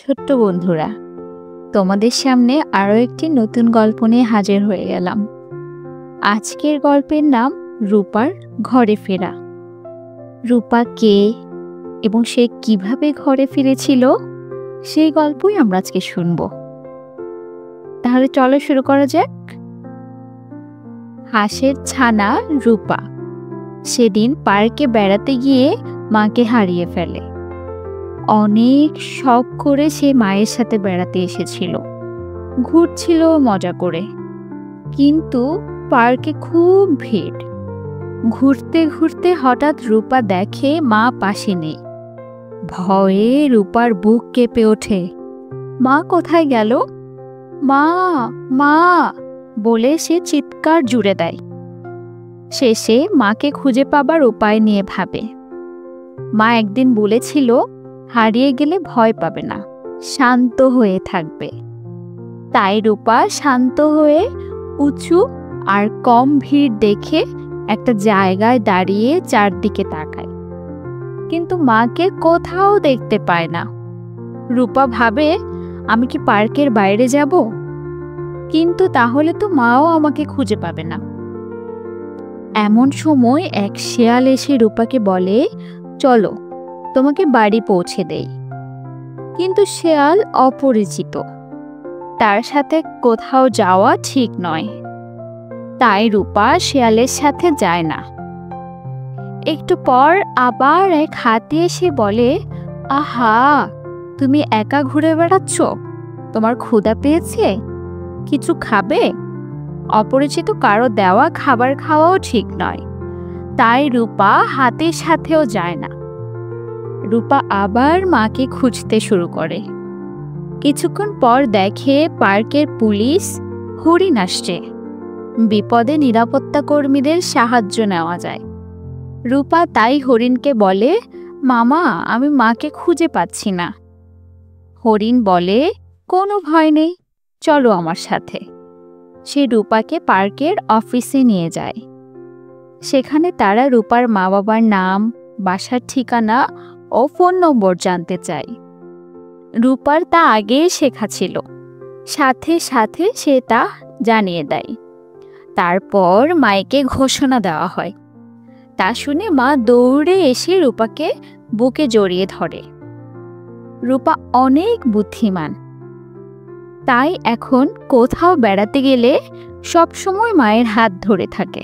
ছোট্ট বন্ধুরা, তোমাদের সামনে আরও একটি নতুন গল্প নিয়ে হাজির হয়ে গেলাম। আজকের গল্পের নাম রূপার ঘরে ফেরা। রূপা কে এবং সে কিভাবে ঘরে ফিরেছিল সেই গল্পই আমরা আজকে শুনব। তাহলে চলো শুরু করা যাক। হাঁসের ছানা রূপা সেদিন পার্কে বেড়াতে গিয়ে মাকে হারিয়ে ফেলে। অনেক শখ করে সে মায়ের সাথে বেড়াতে এসেছিল, ঘুরছিল মজা করে। কিন্তু পার্কে খুব ভিড়। ঘুরতে ঘুরতে হঠাৎ রূপা দেখে মা পাশে নেই। ভয়ে রূপার বুক কেঁপে ওঠে। মা কোথায় গেল? মা, মা বলে সে চিৎকার জুড়ে দেয়। শেষে মাকে খুঁজে পাবার উপায় নিয়ে ভাবে। মা একদিন বলেছিল, হারিয়ে গেলে ভয় পাবে না, শান্ত হয়ে থাকবে। তাই রূপা শান্ত হয়ে উঁচু আর কম ভিড় দেখে একটা জায়গায় দাঁড়িয়ে চারদিকে তাকায়, কিন্তু মাকে কোথাও দেখতে পায় না। রূপা ভাবে, আমি কি পার্কের বাইরে যাব? কিন্তু তাহলে তো মাও আমাকে খুঁজে পাবে না। এমন সময় এক শেয়াল এসে রূপাকে বলে, চলো তোমাকে বাড়ি পৌঁছে দেই। কিন্তু শেয়াল অপরিচিত, তার সাথে কোথাও যাওয়া ঠিক নয়। তাই রূপা শেয়ালের সাথে যায় না। একটু পর আবার এক হাতি এসে বলে, আহা, তুমি একা ঘুরে বেড়াচ্ছ? তোমার ক্ষুধা পেয়েছে? কিছু খাবে? অপরিচিত কারো দেওয়া খাবার খাওয়াও ঠিক নয়। তাই রূপা হাতির সাথেও যায় না। রূপা আবার মাকে খুঁজতে শুরু করে। কিছুক্ষণ পর দেখে পার্কের পুলিশ হরিণ আসছে। বিপদে নিরাপত্তা কর্মীদের সাহায্য নেওয়া যায়। রূপা তাই হরিণকে বলে, মামা, আমি মাকে খুঁজে পাচ্ছি না। হরিণ বলে, কোনো ভয় নেই, চলো আমার সাথে। সে রূপাকে পার্কের অফিসে নিয়ে যায়। সেখানে তারা রূপার মা বাবার নাম, বাসার ঠিকানা ও ফোন নম্বর জানতে চায়। রূপার তা আগেই শেখা ছিল, সাথে সাথে সে তা জানিয়ে দেয়। তারপর মাইকে ঘোষণা দেওয়া হয়। তা শুনে মা দৌড়ে এসে রূপাকে বুকে জড়িয়ে ধরে। রূপা অনেক বুদ্ধিমান, তাই এখন কোথাও বেড়াতে গেলে সবসময় মায়ের হাত ধরে থাকে।